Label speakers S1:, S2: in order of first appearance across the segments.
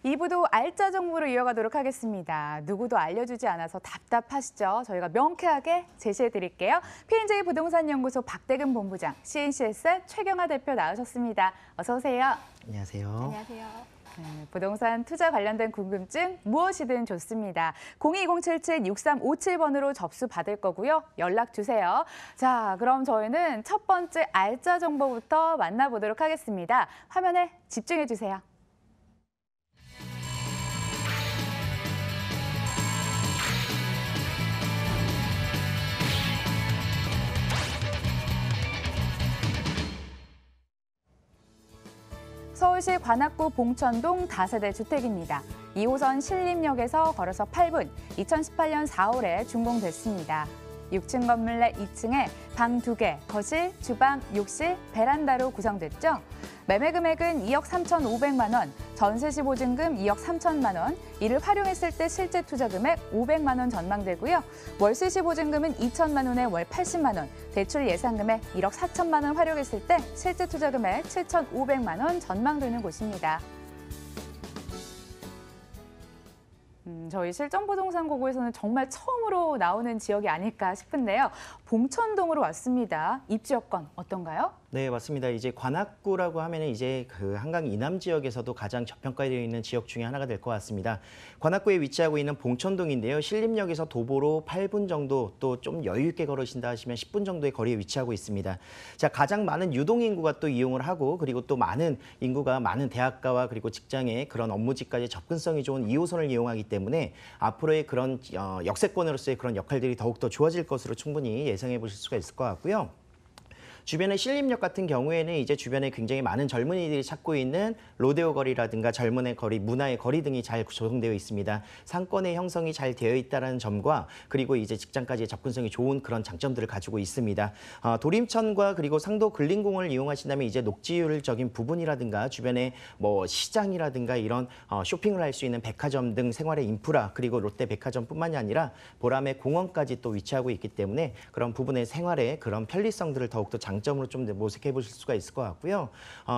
S1: 2부도 알짜 정보로 이어가도록 하겠습니다. 누구도 알려주지 않아서 답답하시죠? 저희가 명쾌하게 제시해드릴게요. P&J 부동산연구소 박대근 본부장, CNCS 최경하 대표 나오셨습니다. 어서 오세요.
S2: 안녕하세요.
S3: 안녕하세요.
S1: 네, 부동산 투자 관련된 궁금증 무엇이든 좋습니다. 02-277-6357번으로 접수 받을 거고요. 연락 주세요. 자, 그럼 저희는 첫 번째 알짜 정보부터 만나보도록 하겠습니다. 화면에 집중해 주세요. 서울시 관악구 봉천동 다세대 주택입니다. 2호선 신림역에서 걸어서 8분, 2018년 4월에 준공됐습니다. 6층 건물 내 2층에 방 2개, 거실, 주방, 욕실, 베란다로 구성됐죠. 매매 금액은 2억 3,500만 원, 전세 시 보증금 2억 3천만 원, 이를 활용했을 때 실제 투자 금액 500만 원 전망되고요. 월세 시 보증금은 2천만 원에 월 80만 원, 대출 예상 금액 1억 4천만 원 활용했을 때 실제 투자 금액 7,500만 원 전망되는 곳입니다. 저희 실전부동산고고에서는 정말 처음으로 나오는 지역이 아닐까 싶은데요. 봉천동으로 왔습니다. 입지 여건 어떤가요?
S2: 네, 맞습니다. 이제 관악구라고 하면은 이제 그 한강 이남 지역에서도 가장 저평가되어 있는 지역 중에 하나가 될 것 같습니다. 관악구에 위치하고 있는 봉천동인데요. 신림역에서 도보로 8분 정도, 또 좀 여유 있게 걸으신다 하시면 10분 정도의 거리에 위치하고 있습니다. 자, 가장 많은 유동 인구가 또 이용을 하고, 그리고 또 많은 인구가 많은 대학가와 그리고 직장의 그런 업무지까지 접근성이 좋은 2호선을 이용하기 때문에 앞으로의 그런 역세권으로서의 그런 역할들이 더욱더 좋아질 것으로 충분히 예상해 보실 수가 있을 것 같고요. 주변의 신림역 같은 경우에는 이제 주변에 굉장히 많은 젊은이들이 찾고 있는 로데오 거리라든가 젊은의 거리, 문화의 거리 등이 잘 조성되어 있습니다. 상권의 형성이 잘 되어 있다는 점과 그리고 이제 직장까지의 접근성이 좋은 그런 장점들을 가지고 있습니다. 도림천과 그리고 상도 근린공원을 이용하신다면 이제 녹지율적인 부분이라든가 주변에 뭐 시장이라든가 이런 쇼핑을 할 수 있는 백화점 등 생활의 인프라, 그리고 롯데 백화점뿐만이 아니라 보람의 공원까지 또 위치하고 있기 때문에 그런 부분의 생활의 그런 편리성들을 더욱더 장점으로 좀 모색해 보실 수가 있을 것 같고요.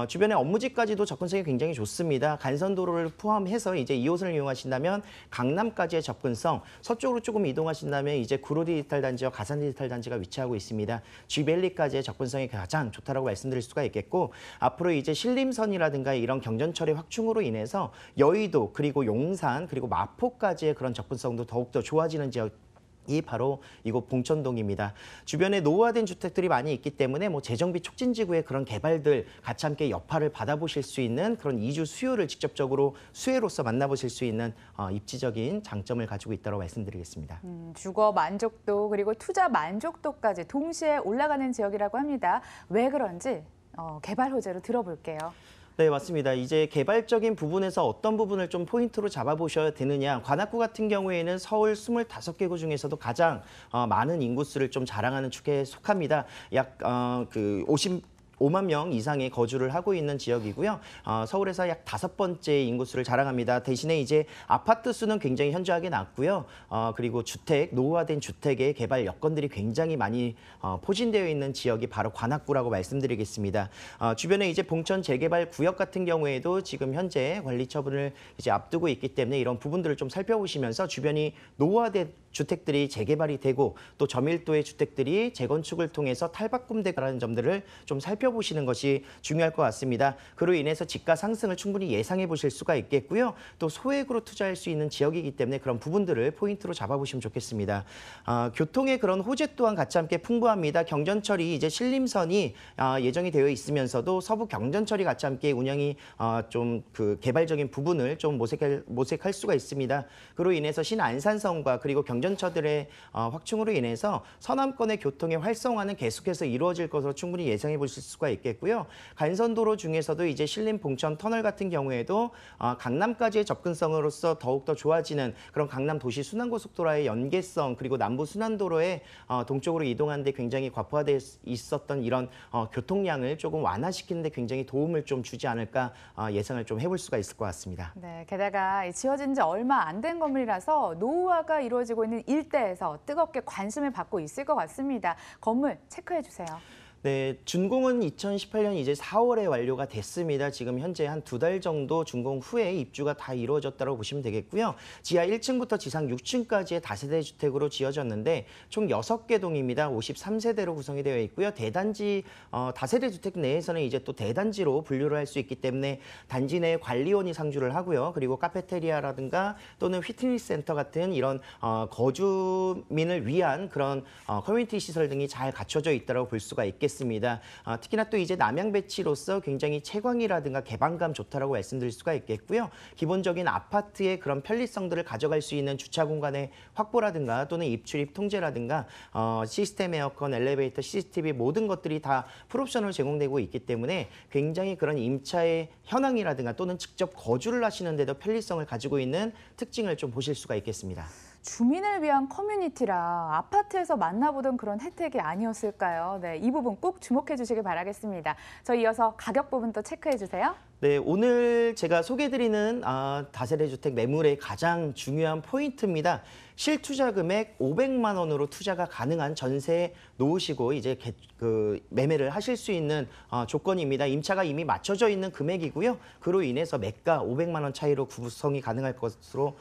S2: 주변에 업무지까지도 접근성이 굉장히 좋습니다. 간선도로를 포함해서 이제 2호선을 이용하신다면 강남까지의 접근성, 서쪽으로 조금 이동하신다면 이제 구로 디지털 단지와 가산 디지털 단지가 위치하고 있습니다. G밸리까지의 접근성이 가장 좋다라고 말씀드릴 수가 있겠고, 앞으로 이제 신림선이라든가 이런 경전철의 확충으로 인해서 여의도 그리고 용산 그리고 마포까지의 그런 접근성도 더욱더 좋아지는 지역. 이 바로 이곳 봉천동입니다. 주변에 노후화된 주택들이 많이 있기 때문에 뭐 재정비 촉진지구의 그런 개발들 같이 함께 여파를 받아보실 수 있는 그런 이주 수요를 직접적으로 수혜로서 만나보실 수 있는 입지적인 장점을 가지고 있다고 말씀드리겠습니다.
S1: 주거 만족도 그리고 투자 만족도까지 동시에 올라가는 지역이라고 합니다. 왜 그런지 개발 호재로 들어볼게요.
S2: 네, 맞습니다. 이제 개발적인 부분에서 어떤 부분을 좀 포인트로 잡아보셔야 되느냐. 관악구 같은 경우에는 서울 25개구 중에서도 가장 많은 인구수를 좀 자랑하는 축에 속합니다. 약 5만 명 이상의 거주를 하고 있는 지역이고요. 서울에서 약 5번째 인구수를 자랑합니다. 대신에 이제 아파트 수는 굉장히 현저하게 낮고요. 그리고 노후화된 주택의 개발 여건들이 굉장히 많이 포진되어 있는 지역이 바로 관악구라고 말씀드리겠습니다. 주변에 이제 봉천 재개발 구역 같은 경우에도 지금 현재 관리 처분을 이제 앞두고 있기 때문에 이런 부분들을 좀 살펴보시면서 주변이 노후화된 주택들이 재개발이 되고 또 저밀도의 주택들이 재건축을 통해서 탈바꿈되라는 점들을 좀 살펴보시는 것이 중요할 것 같습니다. 그로 인해서 집가 상승을 충분히 예상해 보실 수가 있겠고요. 또 소액으로 투자할 수 있는 지역이기 때문에 그런 부분들을 포인트로 잡아보시면 좋겠습니다. 교통의 그런 호재 또한 같이 함께 풍부합니다. 경전철이 이제 신림선이 예정이 되어 있으면서도 서부 경전철이 같이 함께 운영이 좀 그 개발적인 부분을 좀 모색할 수가 있습니다. 그로 인해서 신안산선과 그리고 경전철들의 확충으로 인해서 서남권의 교통의 활성화는 계속해서 이루어질 것으로 충분히 예상해 보실 수가 있겠고요. 간선도로 중에서도 이제 신림 봉천 터널 같은 경우에도 강남까지의 접근성으로서 더욱더 좋아지는 그런 강남 도시 순환고속도로의 연계성, 그리고 남부 순환도로의 동쪽으로 이동하는 데 굉장히 과부하되어 있었던 이런 교통량을 조금 완화시키는 데 굉장히 도움을 좀 주지 않을까 예상을 좀 해볼 수가 있을 것 같습니다.
S1: 네, 게다가 지어진 지 얼마 안 된 건물이라서 노후화가 이루어지고 있는 일대에서 뜨겁게 관심을 받고 있을 것 같습니다. 건물 체크해 주세요.
S2: 네, 준공은 2018년 이제 4월에 완료가 됐습니다. 지금 현재 한 2달 정도 준공 후에 입주가 다 이루어졌다고 보시면 되겠고요. 지하 1층부터 지상 6층까지의 다세대 주택으로 지어졌는데 총 6개 동입니다. 53세대로 구성이 되어 있고요. 대단지 다세대 주택 내에서는 이제 또 대단지로 분류를 할 수 있기 때문에 단지 내 관리원이 상주를 하고요. 그리고 카페테리아라든가 또는 피트니스 센터 같은 이런 거주민을 위한 그런 커뮤니티 시설 등이 잘 갖춰져 있다고 볼 수가 있겠습니다. 특히나 또 이제 남양 배치로서 굉장히 채광이라든가 개방감 좋다라고 말씀드릴 수가 있겠고요. 기본적인 아파트의 그런 편리성들을 가져갈 수 있는 주차 공간의 확보라든가 또는 입출입 통제라든가 시스템 에어컨, 엘리베이터, CCTV 모든 것들이 다 풀옵션으로 제공되고 있기 때문에 굉장히 그런 임차의 현황이라든가 또는 직접 거주를 하시는데도 편리성을 가지고 있는 특징을 좀 보실 수가 있겠습니다.
S1: 주민을 위한 커뮤니티라 아파트에서 만나보던 그런 혜택이 아니었을까요? 네, 이 부분 꼭 주목해 주시길 바라겠습니다. 저희 이어서 가격 부분 또 체크해 주세요.
S2: 네, 오늘 제가 소개해드리는 다세대 주택 매물의 가장 중요한 포인트입니다. 실투자 금액 500만 원으로 투자가 가능한 전세에 놓으시고 이제 매매를 하실 수 있는 조건입니다. 임차가 이미 맞춰져 있는 금액이고요. 그로 인해서 매가 500만 원 차이로 구성이 가능할 것으로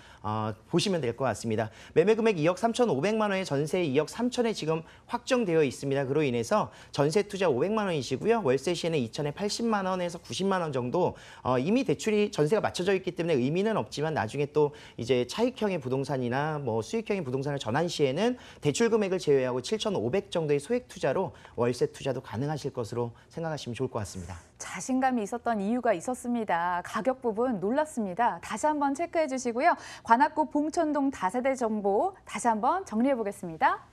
S2: 보시면 될 것 같습니다. 매매 금액 2억 3,500만 원에 전세 2억 3천에 지금 확정되어 있습니다. 그로 인해서 전세 투자 500만 원이시고요. 월세 시에는 2천에 80만 원에서 90만 원 정도 이미 대출이 전세가 맞춰져 있기 때문에 의미는 없지만 나중에 또 이제 차익형의 부동산이나 뭐 수익형의 부동산을 전환 시에는 대출 금액을 제외하고 7,500 정도의 소액 투자로 월세 투자도 가능하실 것으로 생각하시면 좋을 것 같습니다.
S1: 자신감이 있었던 이유가 있었습니다. 가격 부분 놀랐습니다. 다시 한번 체크해 주시고요. 관악구 봉천동 다세대 정보 다시 한번 정리해 보겠습니다.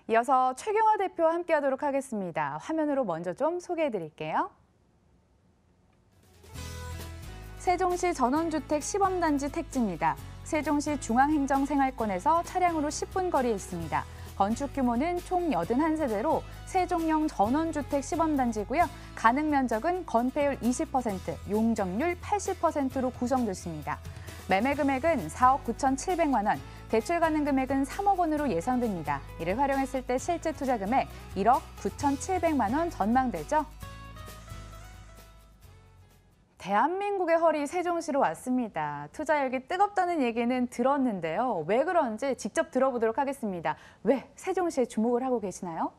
S1: 이어서 최경화 대표와 함께하도록 하겠습니다. 화면으로 먼저 좀 소개해드릴게요. 세종시 전원주택 시범단지 택지입니다. 세종시 중앙행정생활권에서 차량으로 10분 거리에 있습니다. 건축 규모는 총 81세대로 세종형 전원주택 시범단지고요. 가능 면적은 건폐율 20%, 용적률 80%로 구성됐습니다. 매매 금액은 4억 9,700만 원, 대출 가능 금액은 3억 원으로 예상됩니다. 이를 활용했을 때 실제 투자 금액 1억 9,700만 원 전망되죠. 대한민국의 허리 세종시로 왔습니다. 투자 열기 뜨겁다는 얘기는 들었는데요. 왜 그런지 직접 들어보도록 하겠습니다. 왜 세종시에 주목을 하고 계시나요?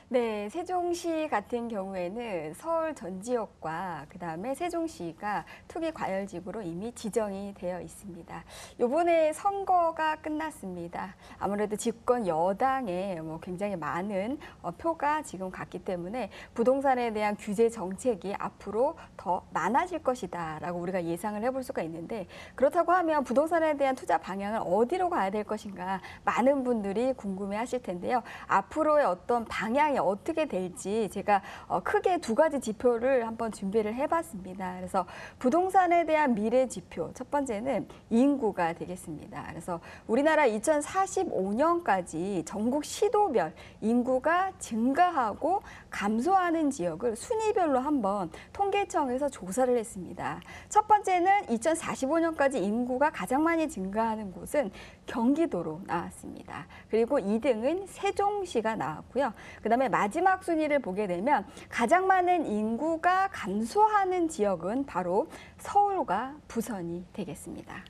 S3: 네, 세종시 같은 경우에는 서울 전 지역과 그다음에 세종시가 투기 과열지구로 이미 지정이 되어 있습니다. 이번에 선거가 끝났습니다. 아무래도 집권 여당에 굉장히 많은 표가 지금 갔기 때문에 부동산에 대한 규제 정책이 앞으로 더 많아질 것이다라고 우리가 예상을 해볼 수가 있는데, 그렇다고 하면 부동산에 대한 투자 방향을 어디로 가야 될 것인가 많은 분들이 궁금해하실 텐데요. 앞으로의 어떤 방향이 어떻게 될지 제가 크게 2가지 지표를 한번 준비를 해봤습니다. 그래서 부동산에 대한 미래 지표, 첫 번째는 인구가 되겠습니다. 그래서 우리나라 2045년까지 전국 시도별 인구가 증가하고 감소하는 지역을 순위별로 한번 통계청에서 조사를 했습니다. 첫 번째는 2045년까지 인구가 가장 많이 증가하는 곳은 경기도로 나왔습니다. 그리고 2등은 세종시가 나왔고요. 그다음에 마지막 순위를 보게 되면 가장 많은 인구가 감소하는 지역은 바로 서울과 부산이 되겠습니다.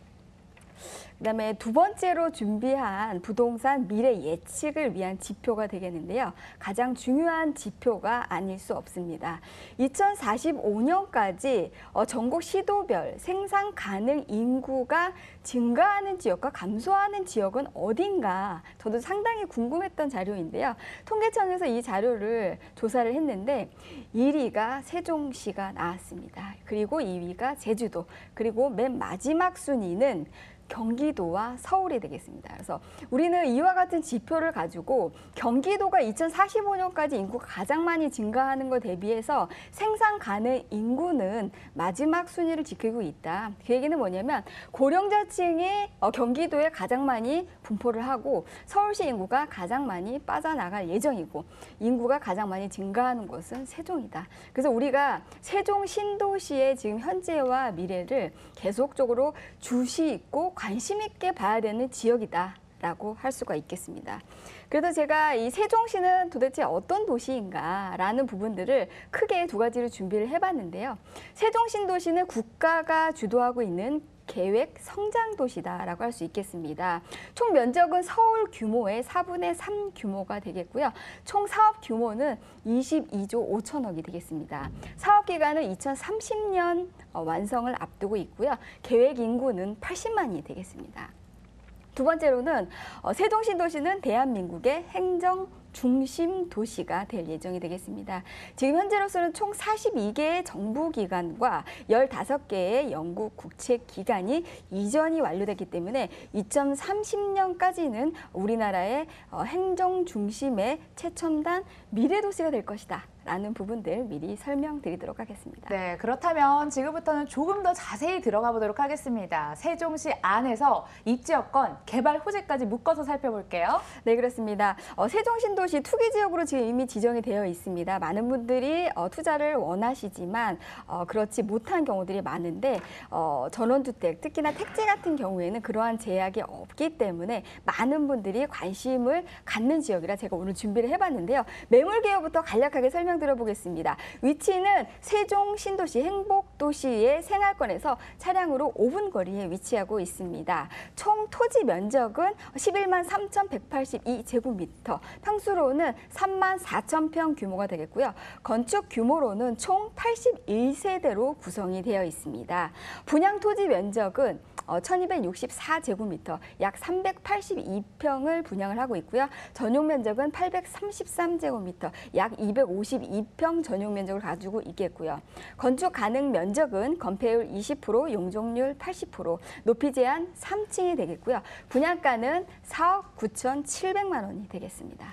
S3: 그다음에 2번째로 준비한 부동산 미래 예측을 위한 지표가 되겠는데요. 가장 중요한 지표가 아닐 수 없습니다. 2045년까지 전국 시도별 생산 가능 인구가 증가하는 지역과 감소하는 지역은 어딘가 저도 상당히 궁금했던 자료인데요. 통계청에서 이 자료를 조사를 했는데 1위가 세종시가 나왔습니다. 그리고 2위가 제주도, 그리고 맨 마지막 순위는 경기도 경기도와 서울이 되겠습니다. 그래서 우리는 이와 같은 지표를 가지고 경기도가 2045년까지 인구가 가장 많이 증가하는 것 대비해서 생산 가능 인구는 마지막 순위를 지키고 있다. 그 얘기는 뭐냐면 고령자층이 경기도에 가장 많이 분포를 하고 서울시 인구가 가장 많이 빠져나갈 예정이고 인구가 가장 많이 증가하는 곳은 세종이다. 그래서 우리가 세종 신도시의 지금 현재와 미래를 계속적으로 주시 있고 관심 있게 봐야 되는 지역이다라고 할 수가 있겠습니다. 그래서 제가 이 세종시는 도대체 어떤 도시인가라는 부분들을 크게 두 가지로 준비를 해봤는데요. 세종 신도시는 국가가 주도하고 있는 계획 성장 도시다라고 할 수 있겠습니다. 총 면적은 서울 규모의 4분의 3 규모가 되겠고요. 총 사업 규모는 22조 5천억이 되겠습니다. 사업 기간은 2030년 완성을 앞두고 있고요. 계획 인구는 80만이 되겠습니다. 두 번째로는 세종신도시는 대한민국의 행정 중심 도시가 될 예정이 되겠습니다. 지금 현재로서는 총 42개의 정부기관과 15개의 영국 국책기관이 이전이 완료됐기 때문에 2030년까지는 우리나라의 행정 중심의 최첨단 미래도시가 될 것이다. 라는 부분들 미리 설명드리도록 하겠습니다.
S1: 네, 그렇다면 지금부터는 조금 더 자세히 들어가 보도록 하겠습니다. 세종시 안에서 입지여건, 개발 호재까지 묶어서 살펴볼게요.
S3: 네, 그렇습니다. 세종신도시 투기지역으로 지금 이미 지정이 되어 있습니다. 많은 분들이 투자를 원하시지만 그렇지 못한 경우들이 많은데 전원주택, 특히나 택지 같은 경우에는 그러한 제약이 없기 때문에 많은 분들이 관심을 갖는 지역이라 제가 오늘 준비를 해봤는데요. 매물 개요부터 간략하게 들어보겠습니다. 위치는 세종 신도시 행복도시의 생활권에서 차량으로 5분 거리에 위치하고 있습니다. 총 토지 면적은 11만 3,182제곱미터, 평수로는 3만 4천 평 규모가 되겠고요. 건축 규모로는 총 81세대로 구성이 되어 있습니다. 분양 토지 면적은 1264제곱미터, 약 382평을 분양을 하고 있고요. 전용 면적은 833제곱미터, 약 252평 전용 면적을 가지고 있겠고요. 건축 가능 면적은 건폐율 20%, 용적률 80%, 높이 제한 3층이 되겠고요. 분양가는 4억 9,700만 원이 되겠습니다.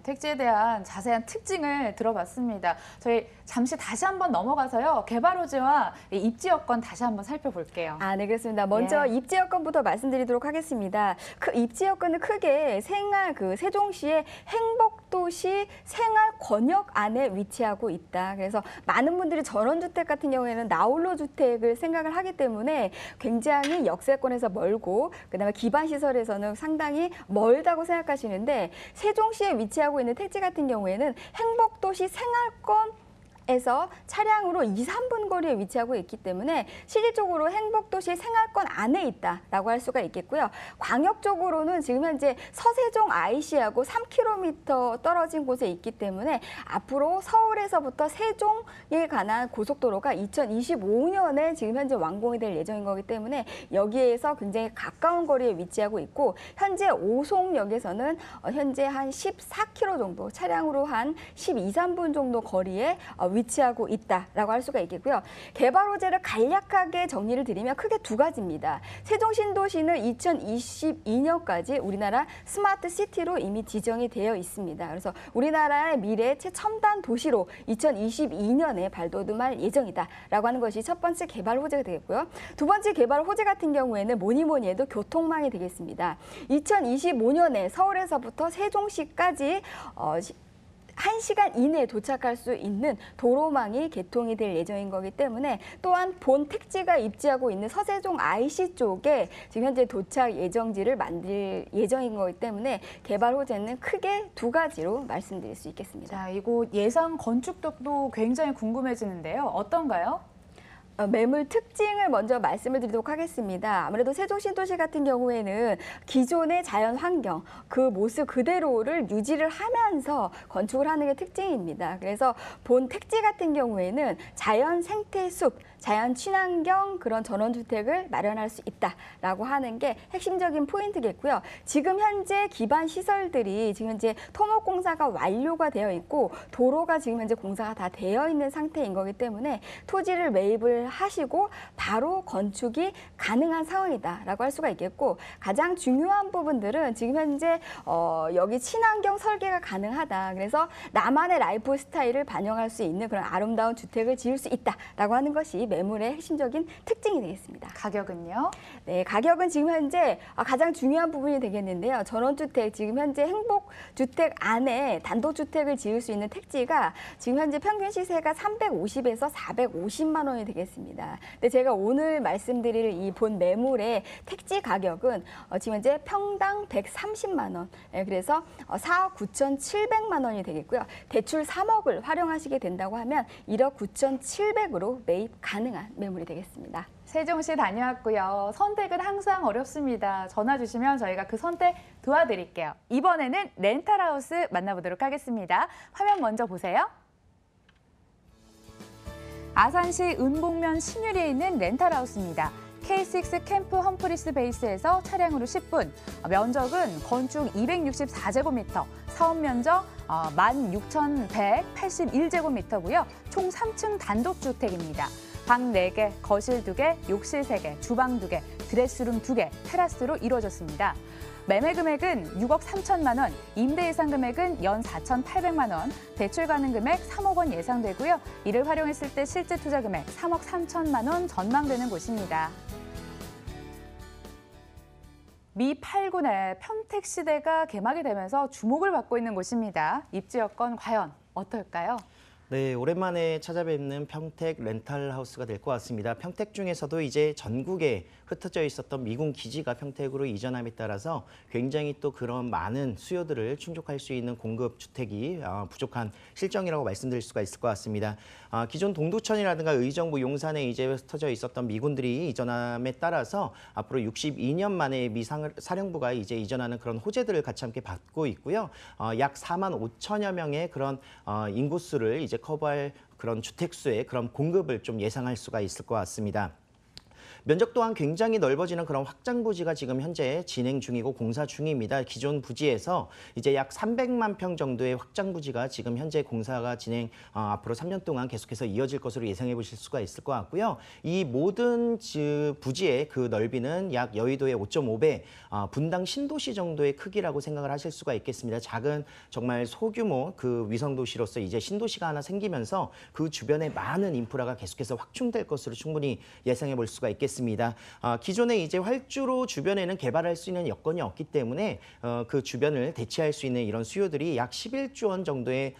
S1: 택지에 대한 자세한 특징을 들어봤습니다. 저희 잠시 다시 한번 넘어가서요. 개발 호재와 입지 여건 다시 한번 살펴볼게요.
S3: 네, 그렇습니다. 먼저 입지 여건부터 말씀드리도록 하겠습니다. 그 입지 여건은 크게 세종시의 행복도시 생활권역 안에 위치하고 있다. 그래서 많은 분들이 전원주택 같은 경우에는 나홀로 주택을 생각을 하기 때문에 굉장히 역세권에서 멀고 그다음에 기반시설에서는 상당히 멀다고 생각하시는데 세종시에 위치하고 있는 택지 같은 경우에는 행복도시 생활권에서 차량으로 2, 3분 거리에 위치하고 있기 때문에 실질적으로 행복도시 생활권 안에 있다라고 할 수가 있겠고요. 광역적으로는 지금 현재 서세종 IC하고 3km 떨어진 곳에 있기 때문에 앞으로 서울에서부터 세종에 관한 고속도로가 2025년에 지금 현재 완공이 될 예정인 거기 때문에 여기에서 굉장히 가까운 거리에 위치하고 있고 현재 오송역에서는 현재 한 14km 정도 차량으로 한 12, 3분 정도 거리에 위치하고 있다라고 할 수가 있겠고요. 개발 호재를 간략하게 정리를 드리면 크게 두 가지입니다. 세종신도시는 2022년까지 우리나라 스마트 시티로 이미 지정이 되어 있습니다. 그래서 우리나라의 미래 최첨단 도시로 2022년에 발돋움할 예정이다라고 하는 것이 첫 번째 개발 호재가 되겠고요. 두 번째 개발 호재 같은 경우에는 뭐니 해도 교통망이 되겠습니다. 2025년에 서울에서부터 세종시까지 1시간 이내에 도착할 수 있는 도로망이 개통이 될 예정인 거기 때문에 또한 본 택지가 입지하고 있는 서세종 IC 쪽에 지금 현재 도착 예정지를 만들 예정인 거기 때문에 개발 호재는 크게 두 가지로 말씀드릴 수 있겠습니다.
S1: 자, 이곳 예상 건축도도 굉장히 궁금해지는데요. 어떤가요?
S3: 매물 특징을 먼저 말씀을 드리도록 하겠습니다. 아무래도 세종신도시 같은 경우에는 기존의 자연 환경, 그 모습 그대로를 유지를 하면서 건축을 하는 게 특징입니다. 그래서 본 택지 같은 경우에는 자연 생태숲, 자연 친환경 그런 전원주택을 마련할 수 있다라고 하는 게 핵심적인 포인트겠고요. 지금 현재 기반 시설들이 지금 현재 토목 공사가 완료가 되어 있고 도로가 지금 현재 공사가 다 되어 있는 상태인 거기 때문에 토지를 매입을 하시고 바로 건축이 가능한 상황이다라고 할 수가 있겠고, 가장 중요한 부분들은 지금 현재 여기 친환경 설계가 가능하다. 그래서 나만의 라이프 스타일을 반영할 수 있는 그런 아름다운 주택을 지을 수 있다라고 하는 것이 매물의 핵심적인 특징이 되겠습니다.
S1: 가격은요?
S3: 네, 가격은 지금 현재 가장 중요한 부분이 되겠는데요. 전원주택, 지금 현재 행복주택 안에 단독주택을 지을 수 있는 택지가 지금 현재 평균 시세가 350에서 450만 원이 되겠습니다. 근데 제가 오늘 말씀드릴 이 본 매물의 택지 가격은 지금 현재 평당 130만 원, 그래서 4억 9,700만 원이 되겠고요. 대출 3억을 활용하시게 된다고 하면 1억 9,700으로 매입 가능한 매물이 되겠습니다.
S1: 세종시 다녀왔고요. 선택은 항상 어렵습니다. 전화 주시면 저희가 그 선택 도와드릴게요. 이번에는 렌탈하우스 만나보도록 하겠습니다. 화면 먼저 보세요. 아산시 은봉면 신유리에 있는 렌탈하우스입니다. K6 캠프 험프리스 베이스에서 차량으로 10분, 면적은 건축 264제곱미터, 사업 면적 16,181제곱미터고요. 총 3층 단독주택입니다. 방 4개, 거실 2개, 욕실 3개, 주방 2개, 드레스룸 2개, 테라스로 이루어졌습니다. 매매 금액은 6억 3천만 원, 임대 예상 금액은 연 4,800만 원, 대출 가능 금액 3억 원 예상되고요. 이를 활용했을 때 실제 투자 금액 3억 3천만 원 전망되는 곳입니다. 미 8군의 평택시대가 개막이 되면서 주목을 받고 있는 곳입니다. 입지 여건 과연 어떨까요?
S2: 네, 오랜만에 찾아뵙는 평택 렌탈하우스가 될 것 같습니다. 평택 중에서도 이제 전국에 흩어져 있었던 미군 기지가 평택으로 이전함에 따라서 굉장히 또 그런 많은 수요들을 충족할 수 있는 공급 주택이 부족한 실정이라고 말씀드릴 수가 있을 것 같습니다. 기존 동두천이라든가 의정부, 용산에 이제 흩어져 있었던 미군들이 이전함에 따라서 앞으로 62년 만에 미 사령부가 이제 이전하는 그런 호재들을 같이 함께 받고 있고요. 약 4만 5천여 명의 그런 인구수를 이제 커버할 그런 주택수의 그런 공급을 좀 예상할 수가 있을 것 같습니다. 면적 또한 굉장히 넓어지는 그런 확장 부지가 지금 현재 진행 중이고 공사 중입니다. 기존 부지에서 이제 약 300만 평 정도의 확장 부지가 지금 현재 공사가 앞으로 3년 동안 계속해서 이어질 것으로 예상해 보실 수가 있을 것 같고요. 이 모든 부지의 그 넓이는 약 여의도의 5.5배, 분당 신도시 정도의 크기라고 생각을 하실 수가 있겠습니다. 작은 정말 소규모 그 위성도시로서 이제 신도시가 하나 생기면서 그 주변에 많은 인프라가 계속해서 확충될 것으로 충분히 예상해 볼 수가 있겠습니다. 기존에 이제 활주로 주변에는 개발할 수 있는 여건이 없기 때문에 그 주변을 대체할 수 있는 이런 수요들이 약 11조 원 정도의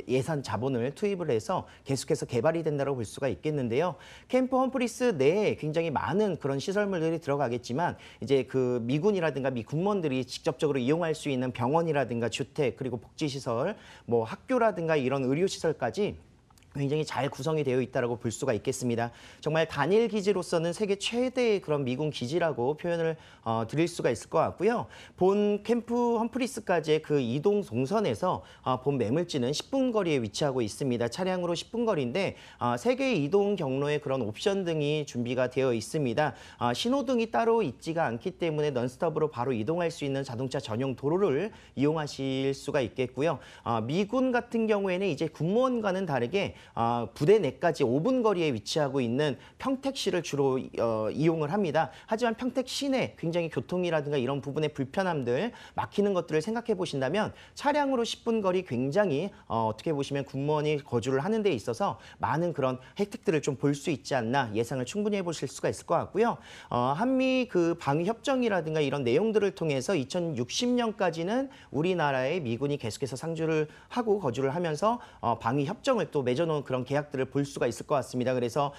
S2: 예산 자본을 투입을 해서 계속해서 개발이 된다고 볼 수가 있겠는데요. 캠프 험프리스 내에 굉장히 많은 그런 시설물들이 들어가겠지만 이제 그 미군이라든가 미 군무원들이 직접적으로 이용할 수 있는 병원이라든가 주택 그리고 복지시설, 뭐 학교라든가 이런 의료시설까지 굉장히 잘 구성이 되어 있다고 볼 수가 있겠습니다. 정말 단일 기지로서는 세계 최대의 그런 미군 기지라고 표현을 드릴 수가 있을 것 같고요. 본 캠프 험프리스까지의 그 이동 동선에서 본 매물지는 10분 거리에 위치하고 있습니다. 차량으로 10분 거리인데 3개의 이동 경로에 그런 옵션 등이 준비가 되어 있습니다. 신호등이 따로 있지가 않기 때문에 넌스톱으로 바로 이동할 수 있는 자동차 전용 도로를 이용하실 수가 있겠고요. 미군 같은 경우에는 이제 군무원과는 다르게 부대 내까지 5분 거리에 위치하고 있는 평택시를 주로 이용을 합니다. 하지만 평택 시내 굉장히 교통이라든가 이런 부분의 불편함들, 막히는 것들을 생각해 보신다면 차량으로 10분 거리 굉장히 어떻게 보시면 군무원이 거주를 하는 데 있어서 많은 그런 혜택들을 좀 볼 수 있지 않나 예상을 충분히 해보실 수가 있을 것 같고요. 한미 그 방위 협정이라든가 이런 내용들을 통해서 2060년까지는 우리나라의 미군이 계속해서 상주를 하고 거주를 하면서 방위 협정을 또 맺어놓은 그런 계약들을 볼 수가 있을 것 같습니다. 그래서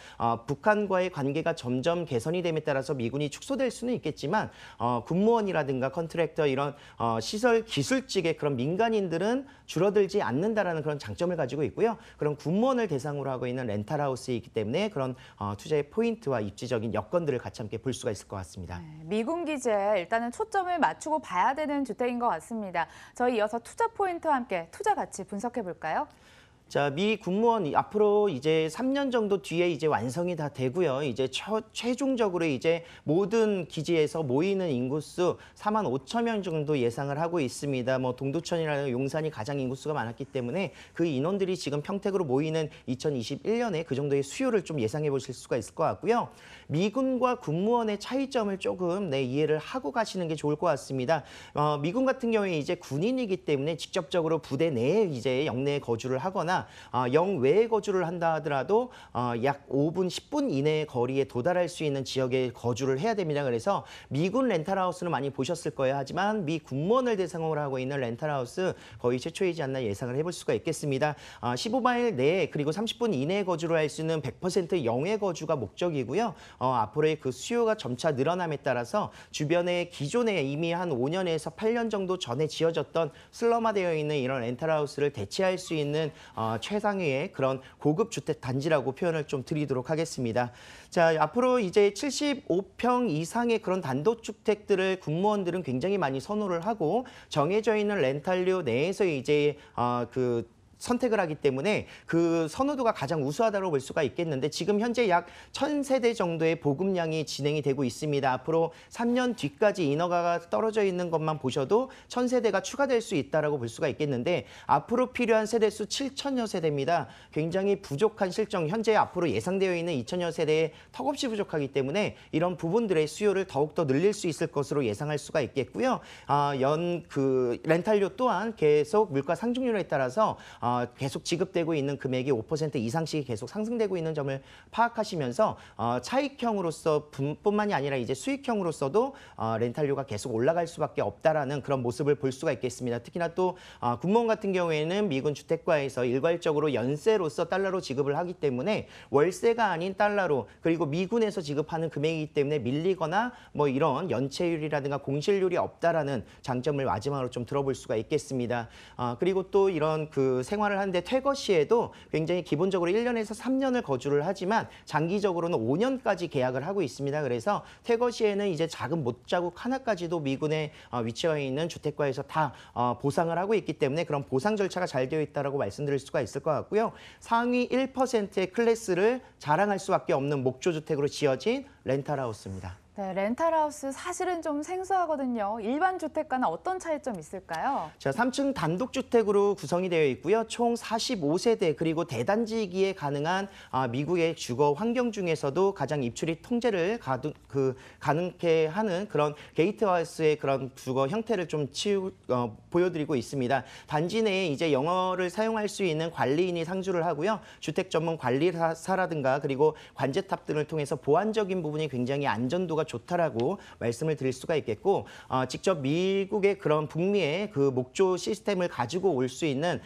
S2: 북한과의 관계가 점점 개선이 됨에 따라서 미군이 축소될 수는 있겠지만 군무원이라든가 컨트랙터 이런 시설 기술직의 그런 민간인들은 줄어들지 않는다라는 그런 장점을 가지고 있고요. 그런 군무원을 대상으로 하고 있는 렌탈하우스이기 때문에 그런 투자의 포인트와 입지적인 여건들을 같이 함께 볼 수가 있을 것 같습니다.
S1: 네, 미군 기지에 일단은 초점을 맞추고 봐야 되는 주택인 것 같습니다. 저희 이어서 투자 포인트와 함께 투자 가치 분석해 볼까요?
S2: 자, 미 군무원 앞으로 이제 3년 정도 뒤에 이제 완성이 다 되고요. 이제 최종적으로 이제 모든 기지에서 모이는 인구수 4만 5천 명 정도 예상을 하고 있습니다. 뭐 동두천이라는 용산이 가장 인구수가 많았기 때문에 그 인원들이 지금 평택으로 모이는 2021년에 그 정도의 수요를 좀 예상해 보실 수가 있을 것 같고요. 미군과 군무원의 차이점을 조금 이해를 하고 가시는 게 좋을 것 같습니다. 미군 같은 경우에 이제 군인이기 때문에 직접적으로 부대 내에 이제 영내에 거주를 하거나 영외에 거주를 한다 하더라도 약 5분, 10분 이내의 거리에 도달할 수 있는 지역에 거주를 해야 됩니다. 그래서 미군 렌탈하우스는 많이 보셨을 거예요. 하지만 미 군무원을 대상으로 하고 있는 렌탈하우스 거의 최초이지 않나 예상을 해볼 수가 있겠습니다. 15마일 내에 그리고 30분 이내에 거주를 할 수 있는 100% 영외 거주가 목적이고요. 앞으로의 그 수요가 점차 늘어남에 따라서 주변에 기존에 이미 한 5년에서 8년 정도 전에 지어졌던 슬럼화되어 있는 이런 렌탈하우스를 대체할 수 있는 최상위의 그런 고급 주택 단지라고 표현을 좀 드리도록 하겠습니다. 자, 앞으로 이제 75평 이상의 그런 단독주택들을 군무원들은 굉장히 많이 선호를 하고 정해져 있는 렌탈료 내에서 이제 선택을 하기 때문에 그 선호도가 가장 우수하다고 볼 수가 있겠는데 지금 현재 약 1,000세대 정도의 보급량이 진행이 되고 있습니다. 앞으로 3년 뒤까지 인허가가 떨어져 있는 것만 보셔도 1,000세대가 추가될 수 있다고 볼 수가 있겠는데 앞으로 필요한 세대수 7천여 세대입니다. 굉장히 부족한 실정, 현재 앞으로 예상되어 있는 2천여 세대에 턱없이 부족하기 때문에 이런 부분들의 수요를 더욱더 늘릴 수 있을 것으로 예상할 수가 있겠고요. 렌탈료 또한 계속 물가 상승률에 따라서 계속 지급되고 있는 금액이 5% 이상씩 계속 상승되고 있는 점을 파악하시면서 차익형으로서 뿐만이 아니라 이제 수익형으로서도 렌탈료가 계속 올라갈 수밖에 없다라는 그런 모습을 볼 수가 있겠습니다. 특히나 또 군무원 같은 경우에는 미군 주택과에서 일괄적으로 연세로서 달러로 지급을 하기 때문에 월세가 아닌 달러로 그리고 미군에서 지급하는 금액이기 때문에 밀리거나 뭐 이런 연체율이라든가 공실률이 없다라는 장점을 마지막으로 좀 들어볼 수가 있겠습니다. 그리고 또 이런 생활을 하는데 퇴거 시에도 굉장히 기본적으로 1년에서 3년을 거주를 하지만 장기적으로는 5년까지 계약을 하고 있습니다. 그래서 퇴거 시에는 이제 작은 못자국 하나까지도 미군에 위치해 있는 주택과에서 다 보상을 하고 있기 때문에 그런 보상 절차가 잘 되어 있다고 말씀드릴 수가 있을 것 같고요. 상위 1%의 클래스를 자랑할 수밖에 없는 목조주택으로 지어진 렌탈하우스입니다.
S1: 네, 렌탈하우스 사실은 좀 생소하거든요. 일반 주택과는 어떤 차이점이 있을까요?
S2: 자, 3층 단독주택으로 구성이 되어 있고요. 총 45세대 그리고 대단지이기에 가능한 미국의 주거 환경 중에서도 가장 입출입 통제를 가능케 하는 그런 게이트하우스의 그런 주거 형태를 좀 보여드리고 있습니다. 단지 내에 이제 영어를 사용할 수 있는 관리인이 상주를 하고요. 주택 전문 관리사라든가 그리고 관제탑 등을 통해서 보안적인 부분이 굉장히 안전도가 좋다라고 말씀을 드릴 수가 있겠고 직접 미국의 그런 북미의 그 목조 시스템을 가지고 올 수 있는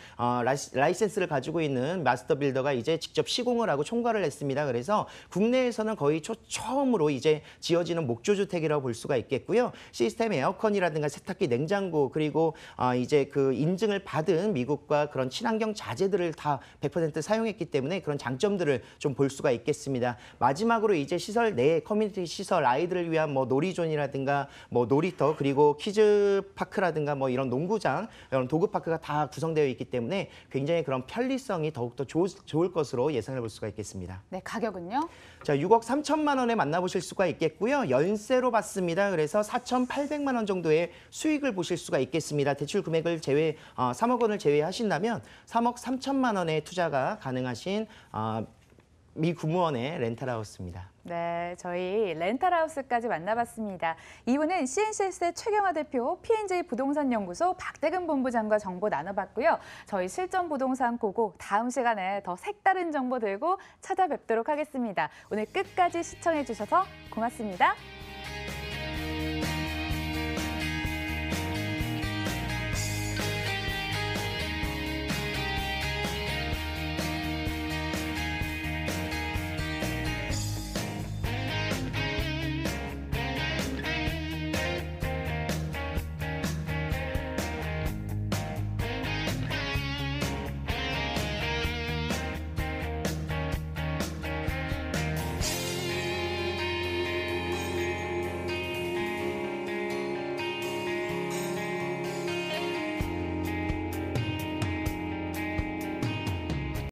S2: 라이센스를 가지고 있는 마스터 빌더가 이제 직접 시공을 하고 총괄을 했습니다. 그래서 국내에서는 거의 처음으로 이제 지어지는 목조 주택이라고 볼 수가 있겠고요. 시스템 에어컨이라든가 세탁기, 냉장고 그리고 이제 그 인증을 받은 미국과 그런 친환경 자재들을 다 100% 사용했기 때문에 그런 장점들을 좀 볼 수가 있겠습니다. 마지막으로 이제 시설 내 커뮤니티 시설 아이들을 위한 뭐 놀이존이라든가 뭐 놀이터 그리고 키즈 파크라든가 뭐 이런 농구장 이런 도구 파크가 다 구성되어 있기 때문에 굉장히 그런 편리성이 더욱더 좋을 것으로 예상해 볼 수가 있겠습니다.
S1: 네, 가격은요?
S2: 자, 6억 3천만 원에 만나보실 수가 있겠고요. 연세로 받습니다. 그래서 4,800만 원 정도의 수익을 보실 수가 있겠습니다. 대출 금액을 3억 원을 제외하신다면 3억 3천만 원의 투자가 가능하신 미 군무원의 렌탈하우스입니다.
S1: 네, 저희 렌탈하우스까지 만나봤습니다. 이분은 CNCS의 최경화 대표, P&J 부동산연구소 박대근 본부장과 정보 나눠봤고요. 저희 실전부동산 고고 다음 시간에 더 색다른 정보 들고 찾아뵙도록 하겠습니다. 오늘 끝까지 시청해주셔서 고맙습니다.